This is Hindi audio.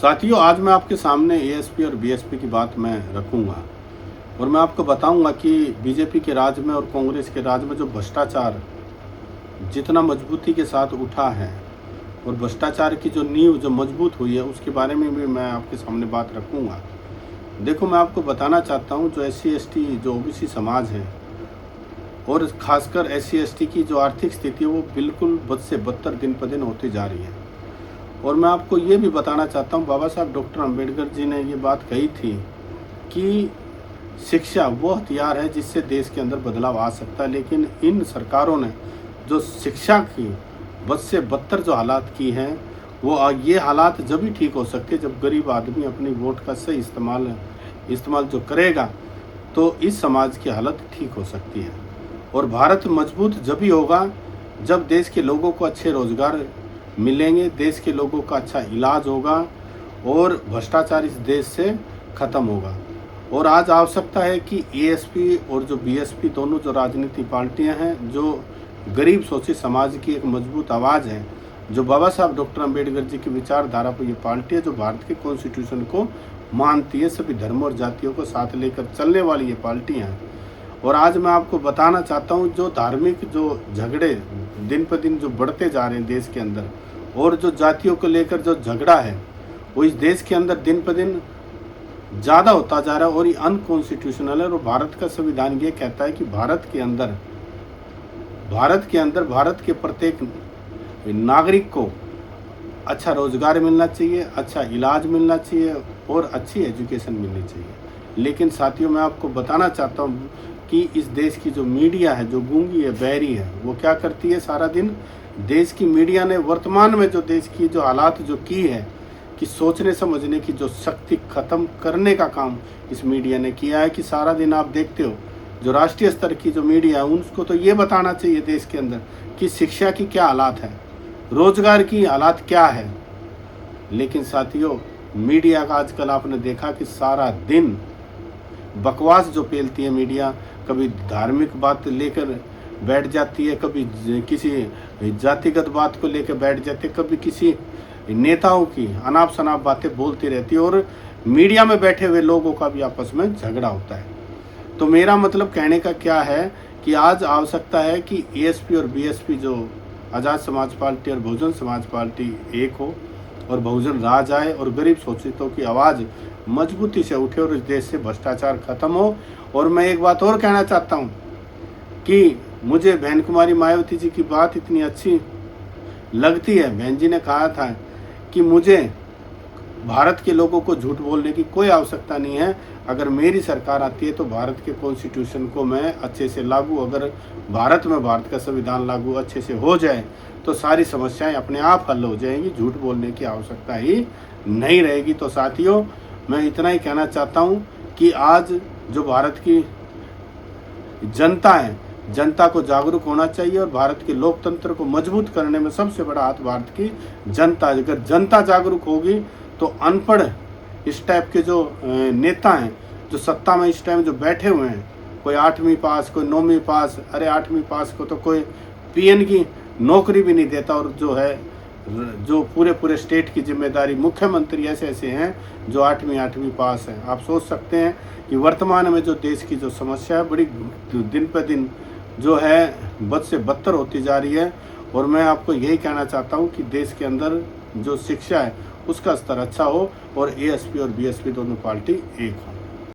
साथियों, आज मैं आपके सामने एएसपी और बीएसपी की बात मैं रखूंगा और मैं आपको बताऊंगा कि बीजेपी के राज में और कांग्रेस के राज में जो भ्रष्टाचार जितना मजबूती के साथ उठा है और भ्रष्टाचार की जो नींव जो मजबूत हुई है उसके बारे में भी मैं आपके सामने बात रखूंगा। देखो, मैं आपको बताना चाहता हूं, जो SC ST जो ओबीसी समाज है और खासकर SC ST की जो आर्थिक स्थिति है वो बिल्कुल बद से बदतर दिन पर दिन होती जा रही है। और मैं आपको ये भी बताना चाहता हूँ, बाबा साहब डॉक्टर अंबेडकर जी ने ये बात कही थी कि शिक्षा वो हथियार है जिससे देश के अंदर बदलाव आ सकता है, लेकिन इन सरकारों ने जो शिक्षा की बद से बदतर जो हालात की हैं वो ये हालात जब ही ठीक हो सकते जब गरीब आदमी अपनी वोट का सही इस्तेमाल जो करेगा तो इस समाज की हालत ठीक हो सकती है। और भारत मजबूत जब ही होगा जब देश के लोगों को अच्छे रोजगार मिलेंगे, देश के लोगों का अच्छा इलाज होगा और भ्रष्टाचार इस देश से ख़त्म होगा। और आज आवश्यकता है कि एएसपी और जो बीएसपी दोनों जो राजनीतिक पार्टियां हैं, जो गरीब शोषित समाज की एक मजबूत आवाज़ है, जो बाबा साहब डॉक्टर अंबेडकर जी की विचारधारा पर ये पार्टी है, जो भारत के कॉन्स्टिट्यूशन को मानती है, सभी धर्मों और जातियों को साथ लेकर चलने वाली ये पार्टियाँ हैं। और आज मैं आपको बताना चाहता हूँ, जो धार्मिक जो झगड़े दिन पर दिन जो बढ़ते जा रहे हैं देश के अंदर और जो जातियों को लेकर जो झगड़ा है वो इस देश के अंदर दिन पर दिन ज़्यादा होता जा रहा है और ये अनकॉन्स्टिट्यूशनल है। और भारत का संविधान ये कहता है कि भारत के प्रत्येक नागरिक को अच्छा रोजगार मिलना चाहिए, अच्छा इलाज मिलना चाहिए और अच्छी एजुकेशन मिलनी चाहिए। लेकिन साथियों, मैं आपको बताना चाहता हूँ कि इस देश की जो मीडिया है, जो गूंगी है, बहरी है, वो क्या करती है सारा दिन। देश की मीडिया ने वर्तमान में जो देश की जो हालात जो की है कि सोचने समझने की जो शक्ति ख़त्म करने का काम इस मीडिया ने किया है। कि सारा दिन आप देखते हो जो राष्ट्रीय स्तर की जो मीडिया है उनको तो ये बताना चाहिए देश के अंदर कि शिक्षा की क्या हालात है, रोजगार की हालात क्या है। लेकिन साथियों, मीडिया का आजकल आपने देखा कि सारा दिन बकवास जो फैलती है मीडिया, कभी धार्मिक बात लेकर बैठ जाती है, कभी किसी जातिगत बात को लेकर बैठ जाती है, कभी किसी नेताओं की अनाप शनाप बातें बोलती रहती है और मीडिया में बैठे हुए लोगों का भी आपस में झगड़ा होता है। तो मेरा मतलब कहने का क्या है कि आज आवश्यकता है कि एएसपी और बीएसपी जो आज़ाद समाज पार्टी और बहुजन समाज पार्टी एक हो और बहुजन राज आए और गरीब शोषितों की आवाज़ मजबूती से उठे और इस देश से भ्रष्टाचार खत्म हो। और मैं एक बात और कहना चाहता हूँ कि मुझे बहन कुमारी मायावती जी की बात इतनी अच्छी लगती है। बहन जी ने कहा था कि मुझे भारत के लोगों को झूठ बोलने की कोई आवश्यकता नहीं है, अगर मेरी सरकार आती है तो भारत के कॉन्स्टिट्यूशन को मैं अच्छे से लागू, अगर भारत में भारत का संविधान लागू अच्छे से हो जाए तो सारी समस्याएं अपने आप हल हो जाएंगी, झूठ बोलने की आवश्यकता ही नहीं रहेगी। तो साथियों, मैं इतना ही कहना चाहता हूँ कि आज जो भारत की जनता है, जनता को जागरूक होना चाहिए और भारत के लोकतंत्र को मजबूत करने में सबसे बड़ा हाथ भारत की जनता है। अगर जनता जागरूक होगी तो अनपढ़ इस टाइप के जो नेता हैं, जो सत्ता में इस टाइम जो बैठे हुए हैं, कोई 8वीं पास, कोई 9वीं पास, अरे 8वीं पास को तो कोई पीएन की नौकरी भी नहीं देता, और जो है जो पूरे स्टेट की जिम्मेदारी मुख्यमंत्री ऐसे हैं जो 8वीं पास हैं। आप सोच सकते हैं कि वर्तमान में जो देश की जो समस्या है बड़ी दिन पर दिन जो है बद से बदतर होती जा रही है। और मैं आपको यही कहना चाहता हूँ कि देश के अंदर जो शिक्षा है उसका स्तर अच्छा हो और एएसपी और बीएसपी दोनों पार्टी एक हो।